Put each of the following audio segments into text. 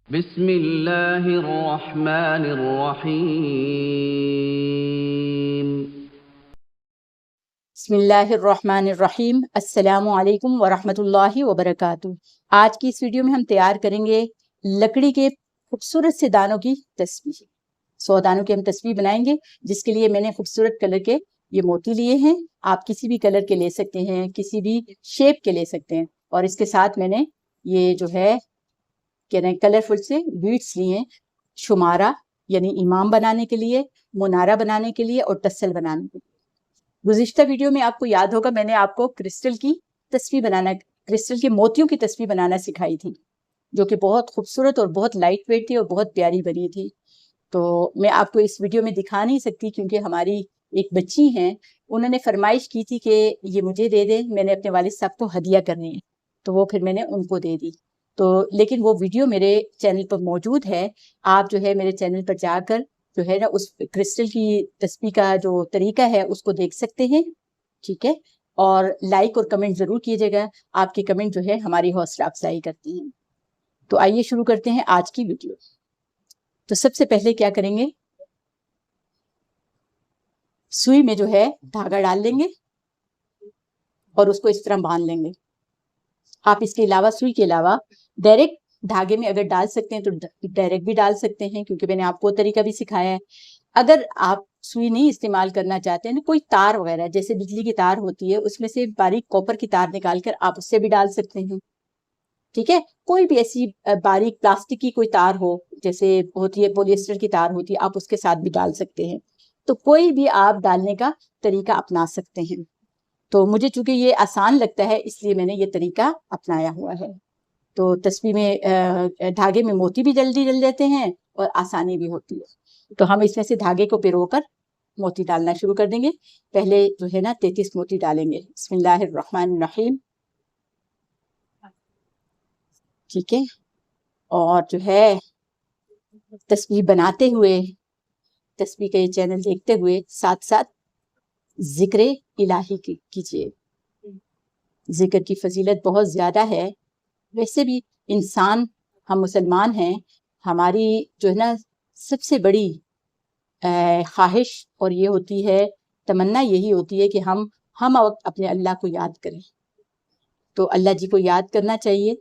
بسم اللہ الرحمن الرحیم۔ بسم اللہ الرحمن الرحیم۔ السلام علیکم ورحمۃ اللہ وبرکاتہ۔ آج کی اس ویڈیو میں ہم تیار کریں گے لکڑی کے خوبصورت سے دانوں کی تصویر۔ 100 دانوں کی ہم تصویر بنائیں گے، جس کے لیے میں نے خوبصورت کلر کے یہ موتی لیے ہیں۔ آپ کسی بھی کلر کے لے سکتے ہیں، کسی بھی شیپ کے لے سکتے ہیں۔ اور اس کے ساتھ میں نے یہ جو ہے کلرفل سے بیڈس لیے ہیں، شمارہ یعنی امام بنانے کے لیے، منارہ بنانے کے لیے، اور ٹسل بنانے کے لیے۔ گزشتہ ویڈیو میں آپ کو یاد ہوگا میں نے آپ کو کرسٹل کی تصویر بنانا، کرسٹل کے موتیوں کی تصویر بنانا سکھائی تھی، جو کہ بہت خوبصورت اور بہت لائٹ ویٹ تھی اور بہت پیاری بنی تھی۔ تو میں آپ کو اس ویڈیو میں دکھا نہیں سکتی کیونکہ ہماری ایک بچی ہیں، انہوں نے فرمائش کی تھی کہ یہ مجھے دے دیں، میں نے اپنے والد صاحب کو ہدیہ کرنی ہے، تو وہ پھر میں نے ان کو دے دی۔ تو لیکن وہ ویڈیو میرے چینل پر موجود ہے، آپ جو ہے میرے چینل پر جا کر جو ہے نا اس کرسٹل کی تصویر کا جو طریقہ ہے اس کو دیکھ سکتے ہیں، ٹھیک ہے؟ اور لائک اور کمنٹ ضرور کیجیے گا، آپ کی کمنٹ جو ہے ہماری حوصلہ افزائی کرتی ہیں۔ تو آئیے شروع کرتے ہیں آج کی ویڈیو۔ تو سب سے پہلے کیا کریں گے، سوئی میں جو ہے دھاگا ڈال لیں گے اور اس کو اس طرح باندھ لیں گے۔ آپ اس کے علاوہ سوئی کے علاوہ ڈائریکٹ دھاگے میں اگر ڈال سکتے ہیں تو ڈائریکٹ بھی ڈال سکتے ہیں، کیونکہ میں نے آپ کو طریقہ بھی سکھایا ہے۔ اگر آپ سوئی نہیں استعمال کرنا چاہتے ہیں، کوئی تار وغیرہ جیسے بجلی کی تار ہوتی ہے، اس میں سے باریک کاپر کی تار نکال کر آپ اس سے بھی ڈال سکتے ہیں، ٹھیک ہے؟ کوئی بھی ایسی باریک پلاسٹک کی کوئی تار ہو، جیسے ہوتی ہے پولی ایسٹر کی تار ہوتی ہے، آپ اس کے ساتھ بھی ڈال سکتے ہیں۔ تو کوئی بھی آپ ڈالنے کا طریقہ اپنا سکتے ہیں۔ تو مجھے چونکہ یہ آسان لگتا ہے اس لیے میں نے یہ طریقہ اپنایا ہوا ہے۔ تو تصویر میں دھاگے میں موتی بھی جلدی ڈل جاتے ہیں اور آسانی بھی ہوتی ہے۔ تو ہم اس میں سے دھاگے کو پیرو کر موتی ڈالنا شروع کر دیں گے۔ پہلے جو ہے نا 33 موتی ڈالیں گے۔ بسم اللہ الرحمن الرحیم، ٹھیک ہے؟ اور جو ہے تصویر بناتے ہوئے، تصویر کا یہ چینل دیکھتے ہوئے ساتھ ساتھ ذکر الہی کیجیے۔ ذکر کی فضیلت بہت زیادہ ہے۔ ویسے بھی انسان، ہم مسلمان ہیں، ہماری جو ہے نا سب سے بڑی خواہش اور یہ ہوتی ہے، تمنا یہی ہوتی ہے کہ ہم وقت اپنے اللہ کو یاد کریں۔ تو اللہ جی کو یاد کرنا چاہیے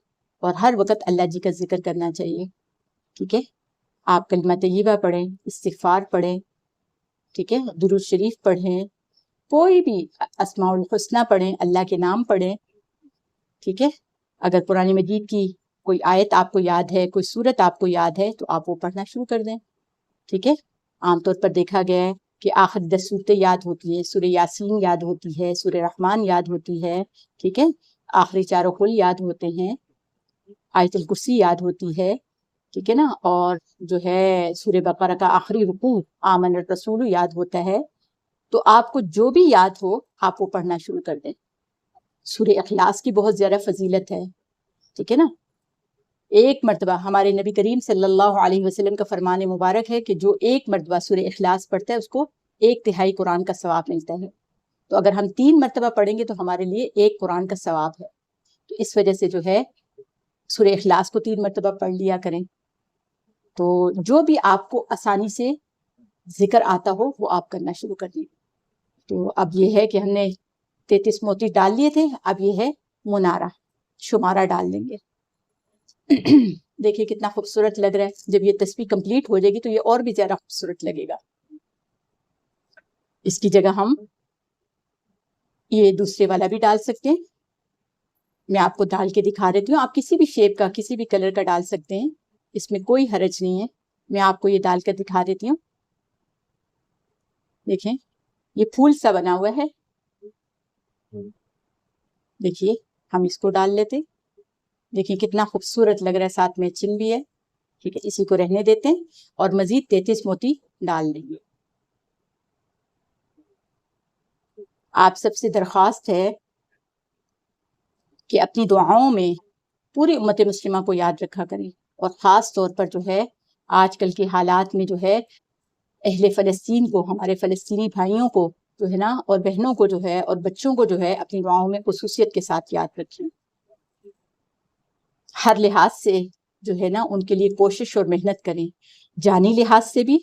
اور ہر وقت اللہ جی کا ذکر کرنا چاہیے، ٹھیک ہے؟ آپ کلمہ طیبہ پڑھیں، استغفار پڑھیں، ٹھیک ہے؟ درود شریف پڑھیں، کوئی بھی اسماء الحسنہ پڑھیں، اللہ کے نام پڑھیں، ٹھیک ہے؟ اگر قرآن مجید کی کوئی آیت آپ کو یاد ہے، کوئی سورت آپ کو یاد ہے، تو آپ وہ پڑھنا شروع کر دیں، ٹھیک ہے؟ عام طور پر دیکھا گیا ہے کہ آخر 10 صورتیں یاد ہوتی ہیں، سورہ یاسین یاد ہوتی ہے، سورہ رحمان یاد ہوتی ہے، ٹھیک ہے؟ آخری چاروں قل یاد ہوتے ہیں، آیت الکرسی یاد ہوتی ہے، ٹھیک ہے نا؟ اور جو ہے سورہ بقرہ کا آخری رکوع آمن الرسول یاد ہوتا ہے۔ تو آپ کو جو بھی یاد ہو آپ وہ پڑھنا شروع کر دیں۔ سورہ اخلاص کی بہت زیادہ فضیلت ہے، ٹھیک ہے نا؟ ایک مرتبہ ہمارے نبی کریم صلی اللہ علیہ وسلم کا فرمان مبارک ہے کہ جو ایک مرتبہ سورہ اخلاص پڑھتا ہے اس کو 1/3 قرآن کا ثواب ملتا ہے۔ تو اگر ہم 3 مرتبہ پڑھیں گے تو ہمارے لیے 1 قرآن کا ثواب ہے۔ تو اس وجہ سے جو ہے سورہ اخلاص کو 3 مرتبہ پڑھ لیا کریں۔ تو جو بھی آپ کو آسانی سے ذکر آتا ہو وہ آپ کرنا شروع کر دیں۔ تو اب یہ ہے کہ ہم نے 33 موتی ڈال لیے تھے، اب یہ ہے منارہ، شمارہ ڈال لیں گے۔ دیکھیے کتنا خوبصورت لگ رہا ہے۔ جب یہ تصویر کمپلیٹ ہو جائے گی تو یہ اور بھی زیادہ خوبصورت لگے گا۔ اس کی جگہ ہم یہ دوسرے والا بھی ڈال سکتے ہیں۔ میں آپ کو ڈال کے دکھا دیتی ہوں، آپ کسی بھی شیپ کا، کسی بھی کلر کا ڈال سکتے ہیں، اس میں کوئی حرج نہیں ہے۔ میں آپ کو یہ ڈال کر دکھا دیتی ہوں۔ دیکھیں یہ پھول سا بنا ہوا ہے، دیکھیے ہم اس کو ڈال لیتے، دیکھیں کتنا خوبصورت لگ رہا ہے، ساتھ میں چن بھی ہے، ٹھیک ہے؟ اسی کو رہنے دیتے ہیں اور مزید 33 موتی ڈال دیں گے۔ آپ سب سے درخواست ہے کہ اپنی دعاؤں میں پوری امت مسلمہ کو یاد رکھا کریں، اور خاص طور پر جو ہے آج کل کے حالات میں جو ہے اہل فلسطین کو، ہمارے فلسطینی بھائیوں کو جو ہے نا، اور بہنوں کو جو ہے، اور بچوں کو جو ہے اپنی دعاؤں میں خصوصیت کے ساتھ یاد رکھیں۔ ہر لحاظ سے جو ہے نا ان کے لیے کوشش اور محنت کریں، جانی لحاظ سے بھی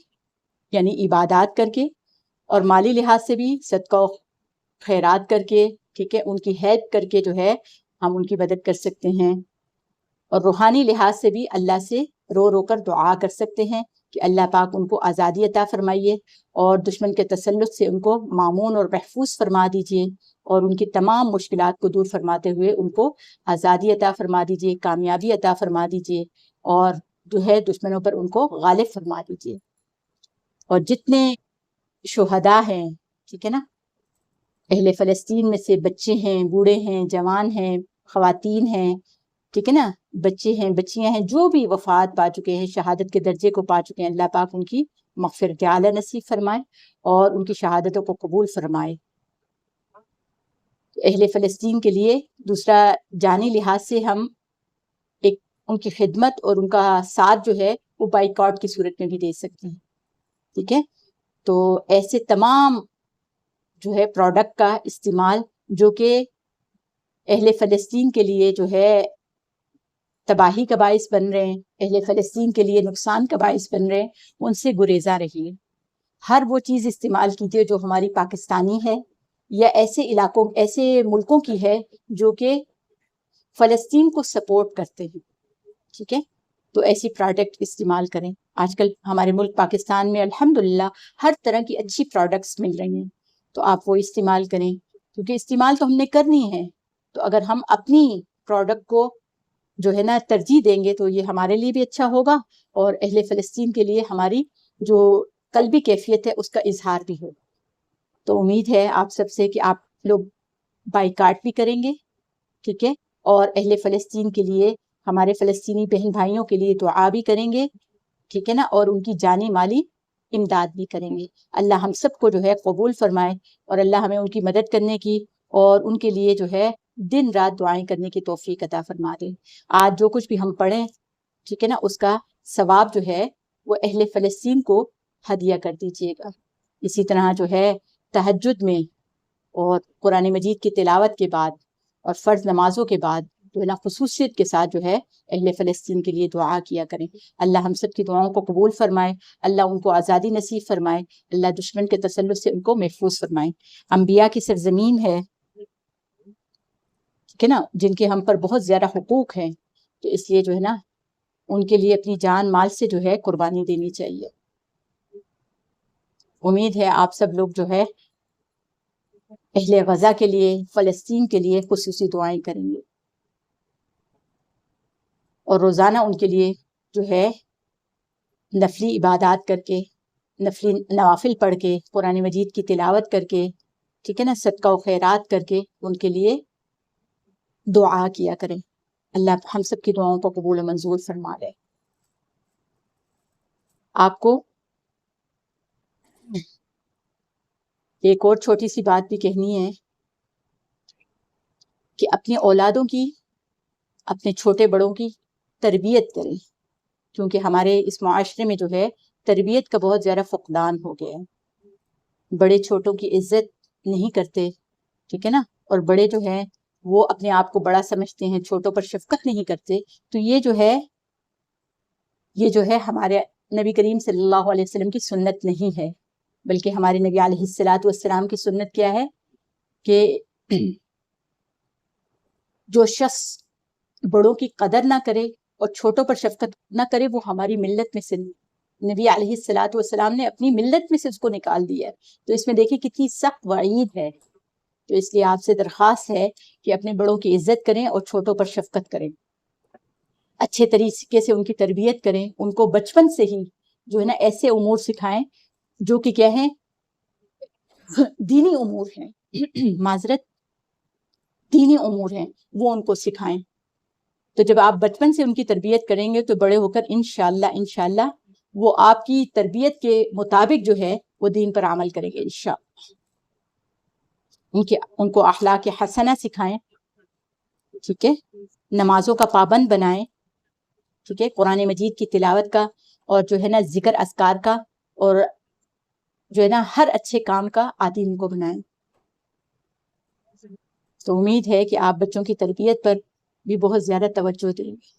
یعنی عبادات کر کے، اور مالی لحاظ سے بھی صدقہ و خیرات کر کے، ٹھیک ہے، ان کی ہیلپ کر کے جو ہے ہم ان کی مدد کر سکتے ہیں، اور روحانی لحاظ سے بھی اللہ سے رو رو کر دعا کر سکتے ہیں کہ اللہ پاک ان کو آزادی عطا فرمائیے اور دشمن کے تسلط سے ان کو مامون اور محفوظ فرما دیجئے، اور ان کی تمام مشکلات کو دور فرماتے ہوئے ان کو آزادی عطا فرما دیجئے، کامیابی عطا فرما دیجئے، اور جو ہے دشمنوں پر ان کو غالب فرما دیجئے۔ اور جتنے شہداء ہیں، ٹھیک ہے نا، اہل فلسطین میں سے بچے ہیں، بوڑھے ہیں، جوان ہیں، خواتین ہیں، ٹھیک ہے نا، بچے ہیں، بچیاں ہیں، جو بھی وفات پا چکے ہیں، شہادت کے درجے کو پا چکے ہیں، اللہ پاک ان کی مغفرت اعلی نصیب فرمائے اور ان کی شہادتوں کو قبول فرمائے۔ اہل فلسطین کے لیے دوسرا جانی لحاظ سے ہم ایک ان کی خدمت اور ان کا ساتھ جو ہے وہ بائیکاٹ کی صورت میں بھی دے سکتے ہیں، ٹھیک ہے۔ تو ایسے تمام جو ہے پروڈکٹ کا استعمال جو کہ اہل فلسطین کے لیے جو ہے تباہی کا باعث بن رہے ہیں، اہل فلسطین کے لیے نقصان کا باعث بن رہے ہیں، ان سے گریزاں رہیے۔ ہر وہ چیز استعمال کیجیے جو ہماری پاکستانی ہے یا ایسے علاقوں، ایسے ملکوں کی ہے جو کہ فلسطین کو سپورٹ کرتے ہیں، ٹھیک ہے، تو ایسی پروڈکٹ استعمال کریں۔ آج کل ہمارے ملک پاکستان میں الحمدللہ ہر طرح کی اچھی پروڈکٹس مل رہی ہیں، تو آپ وہ استعمال کریں، کیونکہ استعمال تو ہم نے کرنی ہے، تو اگر ہم اپنی پروڈکٹ کو جو ہے نا ترجیح دیں گے تو یہ ہمارے لیے بھی اچھا ہوگا اور اہل فلسطین کے لیے ہماری جو قلبی کیفیت ہے اس کا اظہار بھی ہوگا۔ تو امید ہے آپ سب سے کہ آپ لوگ بائیکاٹ بھی کریں گے، ٹھیک ہے، اور اہل فلسطین کے لیے، ہمارے فلسطینی بہن بھائیوں کے لیے دعا بھی کریں گے، ٹھیک ہے نا، اور ان کی جانی مالی امداد بھی کریں گے۔ اللہ ہم سب کو جو ہے قبول فرمائے اور اللہ ہمیں ان کی مدد کرنے کی اور ان کے لیے جو ہے دن رات دعائیں کرنے کی توفیق عطا فرما دے۔ آج جو کچھ بھی ہم پڑھیں، ٹھیک ہے نا، اس کا ثواب جو ہے وہ اہل فلسطین کو ہدیہ کر دیجئے گا۔ اسی طرح جو ہے تہجد میں اور قرآن مجید کی تلاوت کے بعد اور فرض نمازوں کے بعد جو ہے نا خصوصیت کے ساتھ جو ہے اہل فلسطین کے لیے دعا کیا کریں۔ اللہ ہم سب کی دعاؤں کو قبول فرمائے، اللہ ان کو آزادی نصیب فرمائے، اللہ دشمن کے تسلط سے ان کو محفوظ فرمائے۔ انبیاء کی سرزمین ہے، ٹھیک ہے نا، جن کے ہم پر بہت زیادہ حقوق ہیں، تو اس لیے جو ہے نا ان کے لیے اپنی جان مال سے جو ہے قربانی دینی چاہیے۔ امید ہے آپ سب لوگ جو ہے اہل غزہ کے لیے، فلسطین کے لیے خصوصی دعائیں کریں گے اور روزانہ ان کے لیے جو ہے نفلی عبادات کر کے، نفلی نوافل پڑھ کے، قرآن مجید کی تلاوت کر کے، ٹھیک ہے نا، صدقہ و خیرات کر کے ان کے لیے دعا کیا کریں۔ اللہ ہم سب کی دعاؤں کو قبول و منظور فرما لے۔ آپ کو ایک اور چھوٹی سی بات بھی کہنی ہے کہ اپنی اولادوں کی، اپنے چھوٹے بڑوں کی تربیت کریں، کیونکہ ہمارے اس معاشرے میں جو ہے تربیت کا بہت زیادہ فقدان ہو گیا ہے۔ بڑے چھوٹوں کی عزت نہیں کرتے، ٹھیک ہے نا، اور بڑے جو ہیں وہ اپنے آپ کو بڑا سمجھتے ہیں، چھوٹوں پر شفقت نہیں کرتے، تو یہ جو ہے ہمارے نبی کریم صلی اللہ علیہ وسلم کی سنت نہیں ہے، بلکہ ہمارے نبی علیہ الصلوۃ والسلام کی سنت کیا ہے کہ جو شخص بڑوں کی قدر نہ کرے اور چھوٹوں پر شفقت نہ کرے وہ ہماری ملت میں سے نبی علیہ الصلوۃ والسلام نے اپنی ملت میں سے اس کو نکال دیا ہے۔ تو اس میں دیکھیں کتنی سخت وعید ہے۔ تو اس لیے آپ سے درخواست ہے کہ اپنے بڑوں کی عزت کریں اور چھوٹوں پر شفقت کریں، اچھے طریقے سے ان کی تربیت کریں، ان کو بچپن سے ہی جو ہے نا ایسے امور سکھائیں جو کہ کیا ہیں، دینی امور ہیں، معذرت، دینی امور ہیں، وہ ان کو سکھائیں۔ تو جب آپ بچپن سے ان کی تربیت کریں گے تو بڑے ہو کر انشاءاللہ وہ آپ کی تربیت کے مطابق جو ہے وہ دین پر عمل کریں گے انشاءاللہ۔ ان کو اخلاق حسنہ سکھائیں، ٹھیک ہے، نمازوں کا پابند بنائیں، ٹھیک ہے، قرآن مجید کی تلاوت کا اور جو ہے نا ذکر اذکار کا اور جو ہے نا ہر اچھے کام کا عادی ان کو بنائیں۔ تو امید ہے کہ آپ بچوں کی تربیت پر بھی بہت زیادہ توجہ دیں گے۔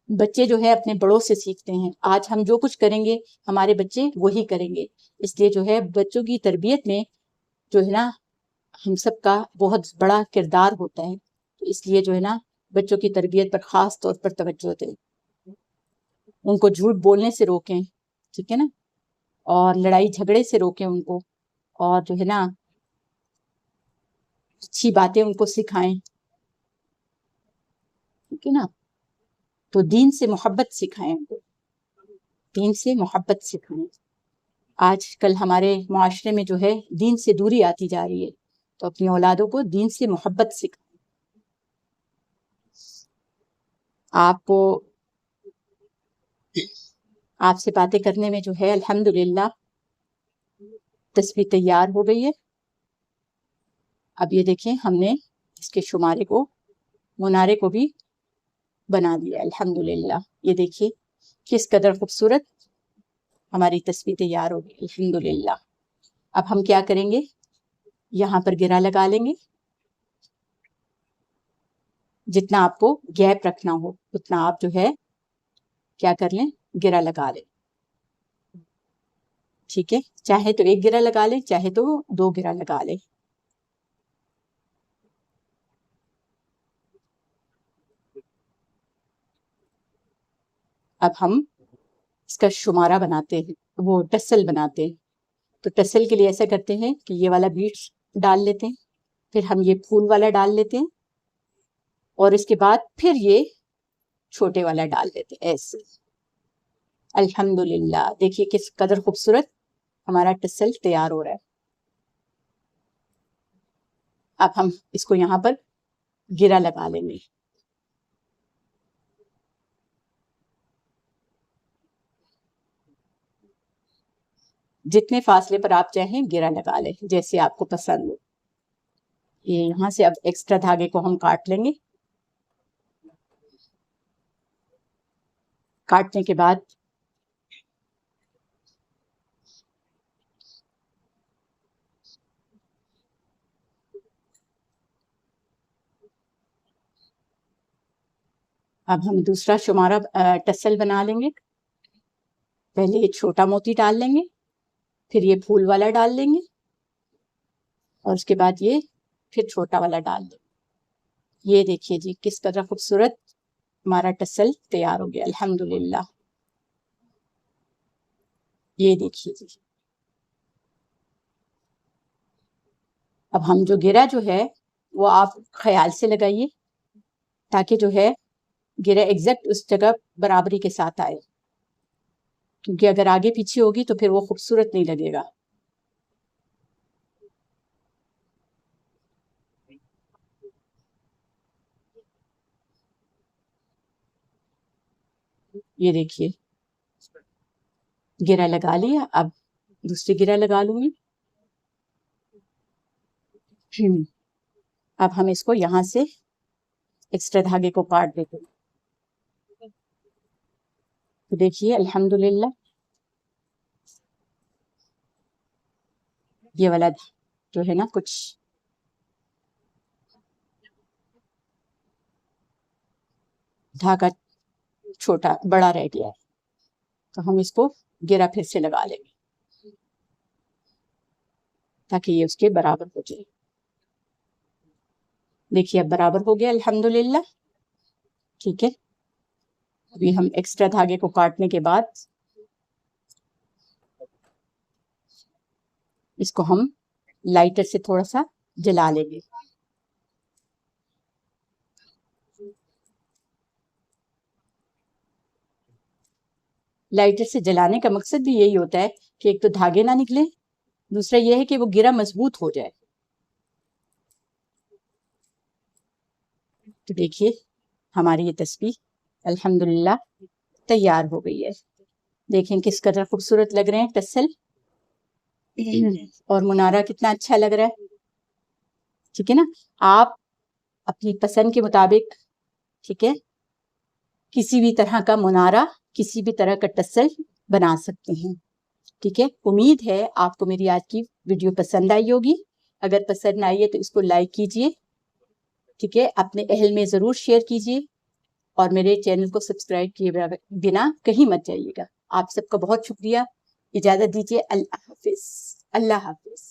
بچے جو ہے اپنے بڑوں سے سیکھتے ہیں. آج ہم جو کچھ کریں گے ہمارے بچے وہی کریں گے. اس لیے جو ہے بچوں کی تربیت میں جو ہے نا ہم سب کا بہت بڑا کردار ہوتا ہے. تو اس لیے جو ہے نا بچوں کی تربیت پر خاص طور پر توجہ دیں. ان کو جھوٹ بولنے سے روکیں, ٹھیک ہے نا, اور لڑائی جھگڑے سے روکیں ان کو, اور جو ہے نا اچھی باتیں ان کو سکھائیں, ٹھیک ہے نا. تو دین سے محبت سکھائیں ان کو, دین سے محبت سکھائیں. آج کل ہمارے معاشرے میں جو ہے دین سے دوری آتی جا رہی ہے, تو اپنی اولادوں کو دین سے محبت سکھائیں. آپ سے باتیں کرنے میں جو ہے الحمدللہ تصویر تیار ہو گئی ہے. اب یہ دیکھیں ہم نے اس کے شمارے کو, منارے کو بھی بنا دیا الحمدللہ. یہ دیکھیے کس قدر خوبصورت ہماری تصویر تیار ہو گئی الحمدللہ. اب ہم کیا کریں گے, یہاں پر گرہ لگا لیں گے. جتنا آپ کو گیپ رکھنا ہو اتنا آپ جو ہے کیا کر لیں, گرہ لگا لیں. ٹھیک ہے, چاہے تو ایک گرہ لگا لیں, چاہے تو 2 گرہ لگا لیں. اب ہم اس کا شمارہ بناتے ہیں, وہ ٹسل بناتے ہیں. تو ٹسل کے لیے ایسا کرتے ہیں کہ یہ والا بیڈس ڈال لیتے ہیں, پھر ہم یہ پھول والا ڈال لیتے ہیں, اور اس کے بعد پھر یہ چھوٹے والا ڈال دیتے ہیں ایسے. الحمدللہ دیکھیے کس قدر خوبصورت ہمارا ٹسل تیار ہو رہا ہے. اب ہم اس کو یہاں پر گرہ لگا لیں گے. جتنے فاصلے پر آپ چاہیں گرہ لگا لیں جیسے آپ کو پسند ہو. یہ یہاں سے اب ایکسٹرا دھاگے کو ہم کاٹ لیں گے. کاٹنے کے بعد اب ہم دوسرا شمارہ ٹسل بنا لیں گے. پہلے یہ چھوٹا موتی ڈال لیں گے, پھر یہ پھول والا ڈال لیں گے, اور اس کے بعد یہ پھر چھوٹا والا ڈال دیں. یہ دیکھیے جی کس قدر خوبصورت ہمارا ٹسل تیار ہو گیا الحمدللہ. یہ دیکھیے جی. اب ہم جو گرہ جو ہے وہ آپ خیال سے لگائیے تاکہ جو ہے گرہ ایگزیکٹ اس جگہ برابری کے ساتھ آئے, کیونکہ اگر آگے پیچھے ہوگی تو پھر وہ خوبصورت نہیں لگے گا. یہ دیکھیے گرہ لگا لیا. اب دوسری گرہ لگا لوں گی. اب ہم اس کو یہاں سے ایکسٹرا دھاگے کو کاٹ دیتے ہیں. تو دیکھیے الحمدللہ یہ والا جو ہے نا کچھ دھاگا چھوٹا بڑا رہ گیا ہے, تو ہم اس کو گرہ پھر سے لگا لیں گے تاکہ یہ اس کے برابر ہو جائے. دیکھیے اب برابر ہو گیا الحمدللہ. ٹھیک ہے, ابھی ہم ایکسٹرا دھاگے کو کاٹنے کے بعد اس کو ہم لائٹر سے تھوڑا سا جلا لیں گے. لائٹر سے جلانے کا مقصد بھی یہی ہوتا ہے کہ ایک تو دھاگے نہ نکلے, دوسرا یہ ہے کہ وہ گرہ مضبوط ہو جائے. تو دیکھیے ہماری یہ تسبیح الحمدللہ تیار ہو گئی ہے. دیکھیں کس قدر خوبصورت لگ رہے ہیں ٹسل, اور منارہ کتنا اچھا لگ رہا ہے. ٹھیک ہے نا, آپ اپنی پسند کے مطابق ٹھیک ہے کسی بھی طرح کا منارہ, کسی بھی طرح کا ٹسل بنا سکتے ہیں. ٹھیک ہے, امید ہے آپ کو میری آج کی ویڈیو پسند آئی ہوگی. اگر پسند آئی ہے تو اس کو لائک کیجئے. ٹھیک ہے, اپنے اہل میں ضرور شیئر کیجئے. اور میرے چینل کو سبسکرائب کیے بنا کہیں مت جائیے گا. آپ سب کا بہت شکریہ. اجازت دیجیے. اللہ حافظ. اللہ حافظ.